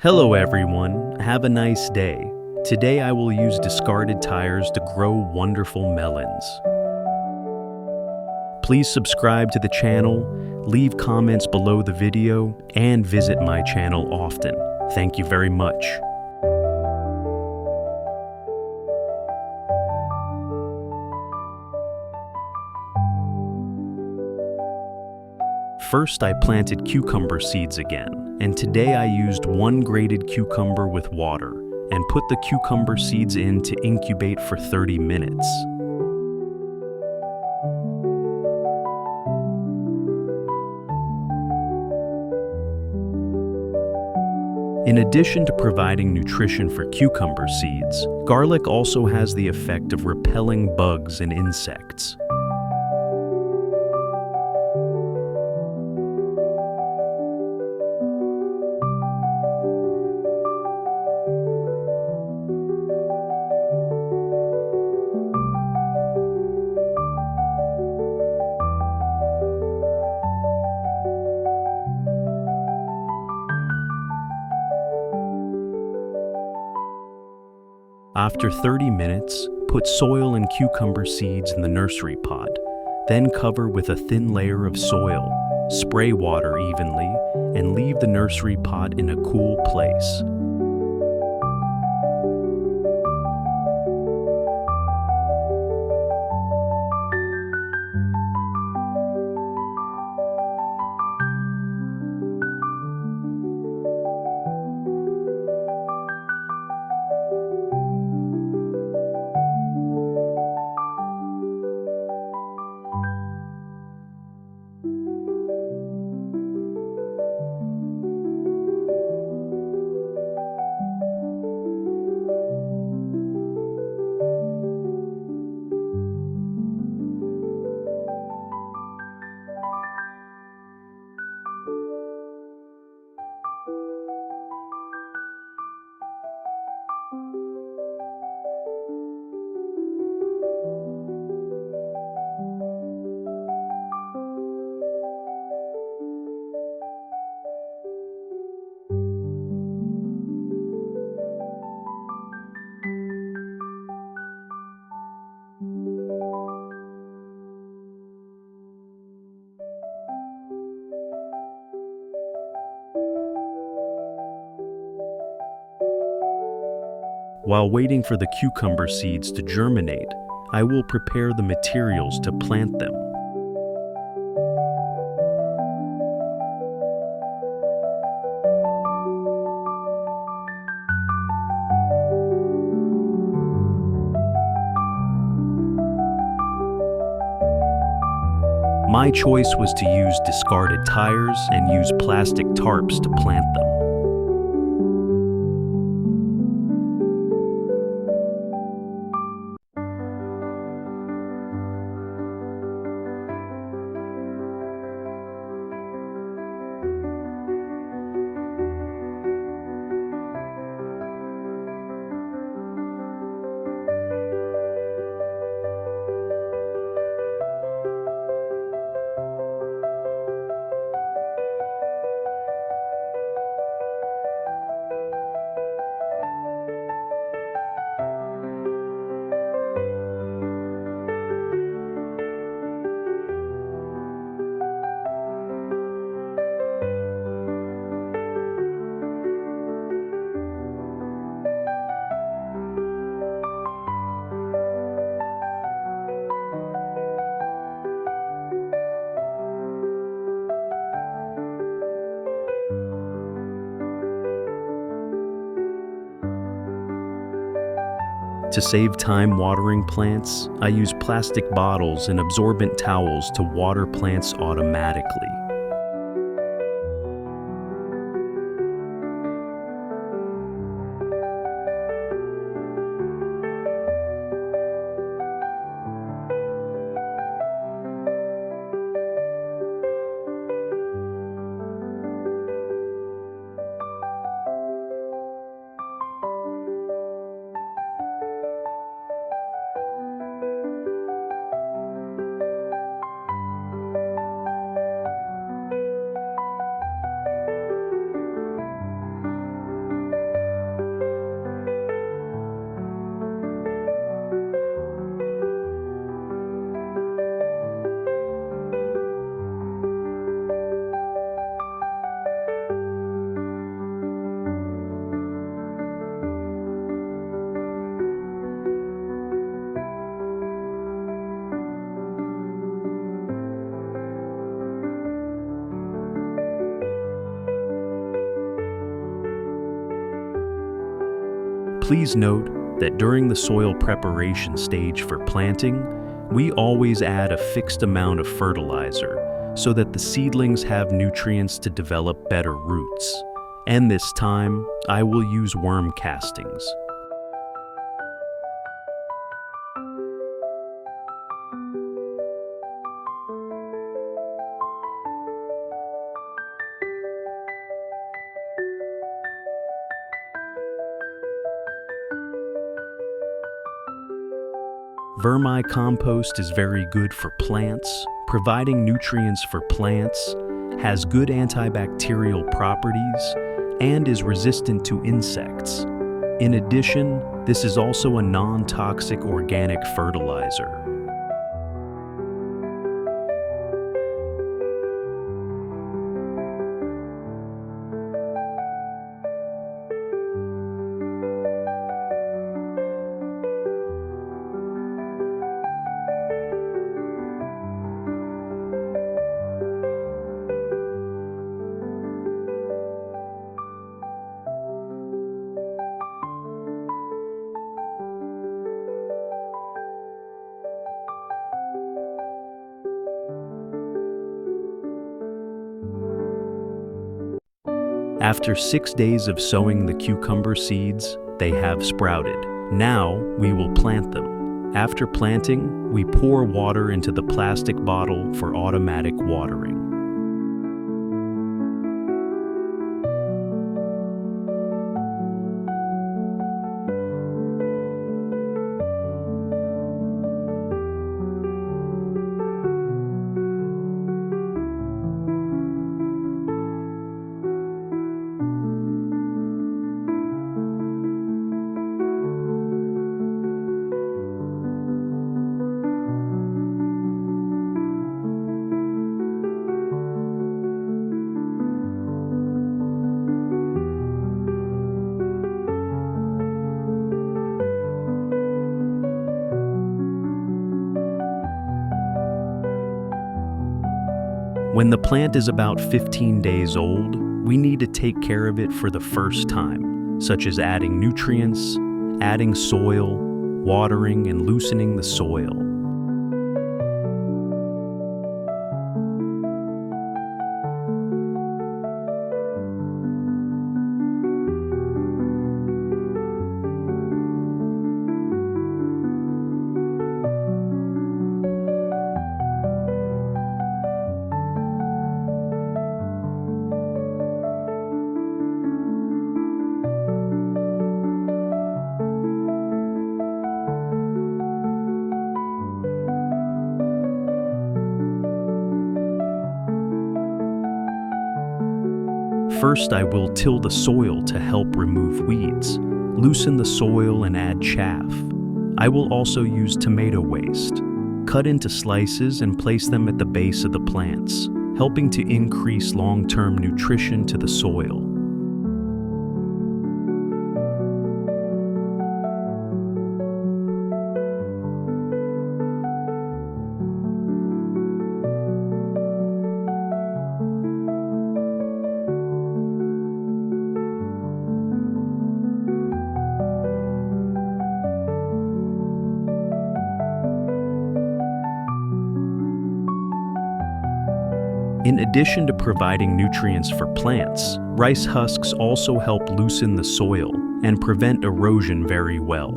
Hello everyone, have a nice day. Today I will use discarded tires to grow wonderful melons. Please subscribe to the channel, leave comments below the video, and visit my channel often. Thank you very much. First, I planted cucumber seeds again, and today I used one grated cucumber with water and put the cucumber seeds in to incubate for 30 minutes. In addition to providing nutrition for cucumber seeds, garlic also has the effect of repelling bugs and insects. After 30 minutes, put soil and cucumber seeds in the nursery pot, then cover with a thin layer of soil, spray water evenly, and leave the nursery pot in a cool place. While waiting for the cucumber seeds to germinate, I will prepare the materials to plant them. My choice was to use discarded tires and use plastic tarps to plant them. To save time watering plants, I use plastic bottles and absorbent towels to water plants automatically. Please note that during the soil preparation stage for planting, we always add a fixed amount of fertilizer so that the seedlings have nutrients to develop better roots. And this time, I will use worm castings. Vermicompost is very good for plants, providing nutrients for plants, has good antibacterial properties, and is resistant to insects. In addition, this is also a non-toxic organic fertilizer. After 6 days of sowing the cucumber seeds, they have sprouted. Now we will plant them. After planting, we pour water into the plastic bottle for automatic watering. When the plant is about 15 days old, we need to take care of it for the first time, such as adding nutrients, adding soil, watering, and loosening the soil. First, I will till the soil to help remove weeds, loosen the soil and add chaff. I will also use tomato waste, cut into slices and place them at the base of the plants, helping to increase long-term nutrition to the soil. In addition to providing nutrients for plants, rice husks also help loosen the soil and prevent erosion very well.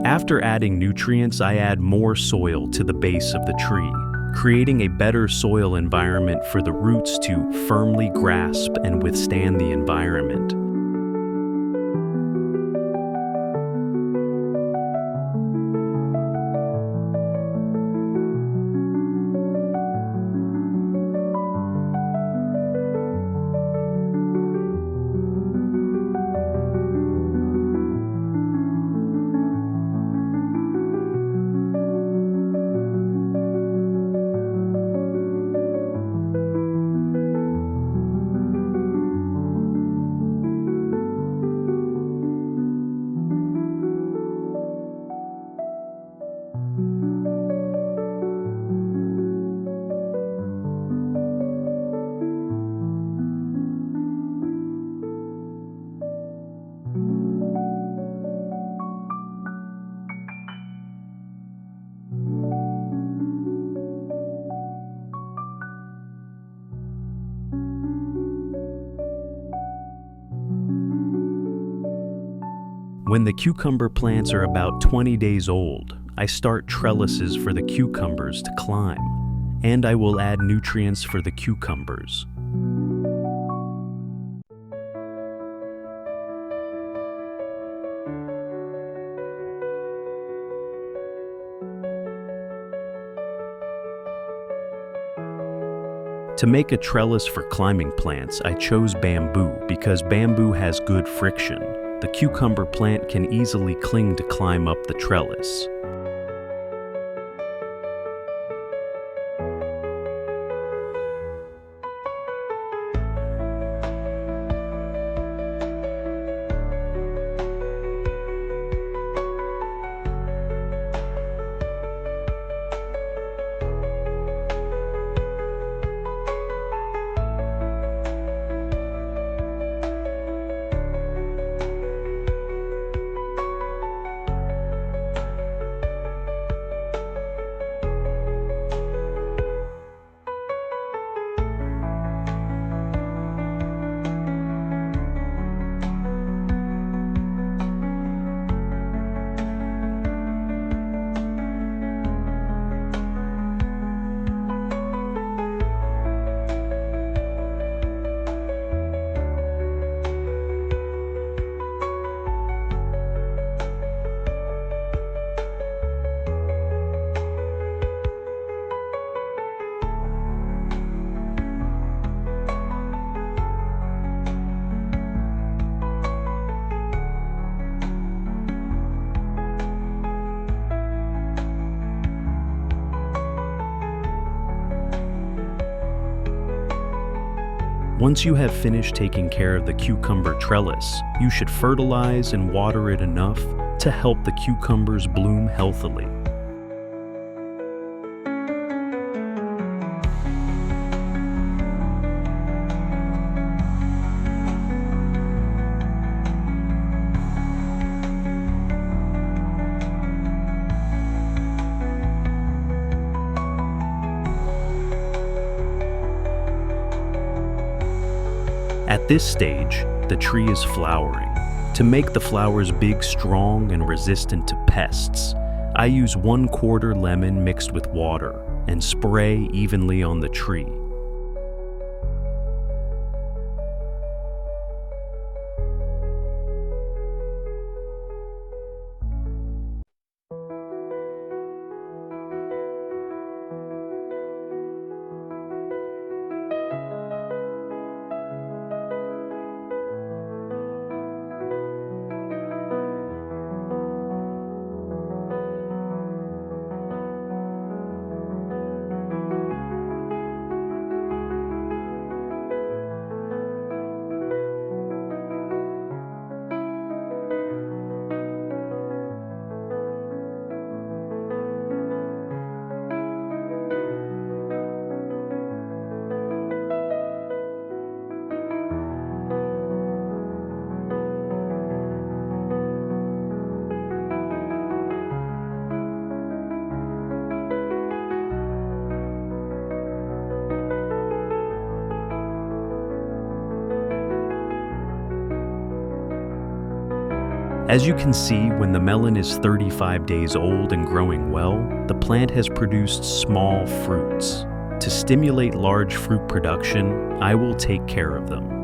After adding nutrients, I add more soil to the base of the tree, creating a better soil environment for the roots to firmly grasp and withstand the environment. When the cucumber plants are about 20 days old, I start trellises for the cucumbers to climb, and I will add nutrients for the cucumbers. To make a trellis for climbing plants, I chose bamboo because bamboo has good friction. The cucumber plant can easily cling to climb up the trellis. Once you have finished taking care of the cucumber trellis, you should fertilize and water it enough to help the cucumbers bloom healthily. At this stage, the tree is flowering. To make the flowers big, strong, and resistant to pests, I use 1/4 lemon mixed with water and spray evenly on the tree. As you can see, when the melon is 35 days old and growing well, the plant has produced small fruits. To stimulate large fruit production, I will take care of them.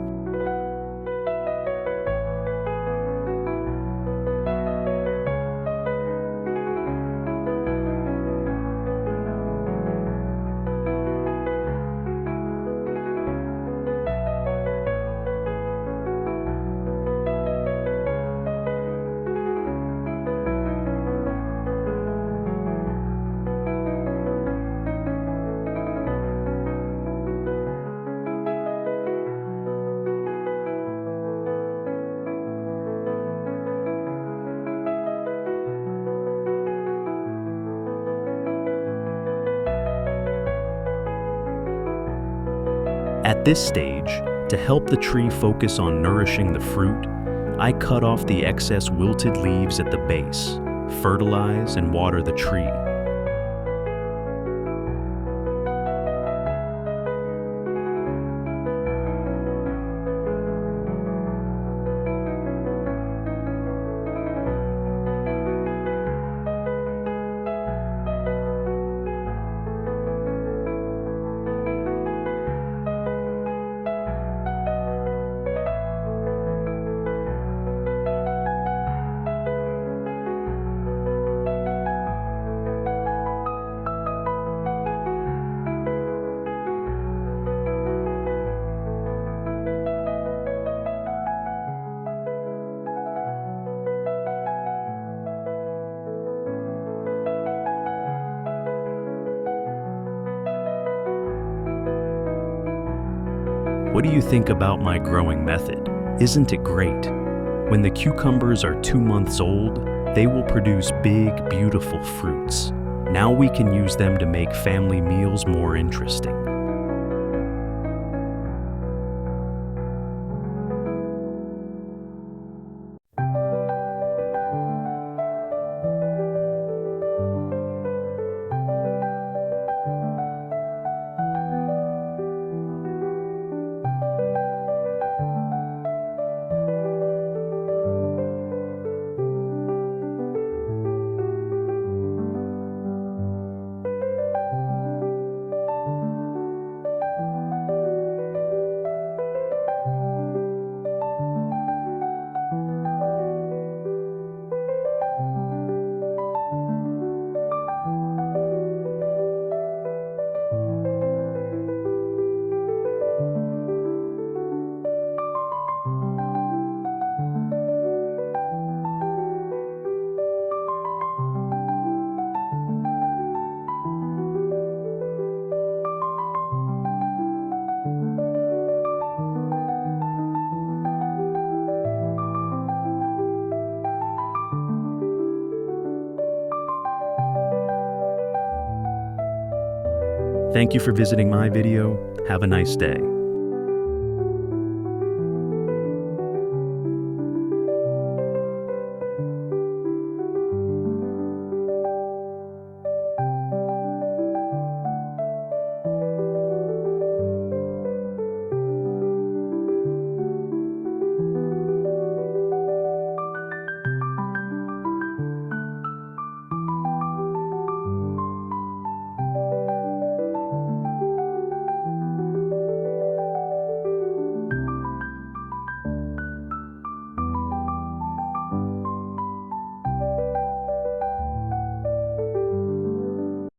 At this stage, to help the tree focus on nourishing the fruit, I cut off the excess wilted leaves at the base, fertilize and water the tree. What do you think about my growing method? Isn't it great? When the cucumbers are 2 months old, they will produce big, beautiful fruits. Now we can use them to make family meals more interesting. Thank you for visiting my video. Have a nice day.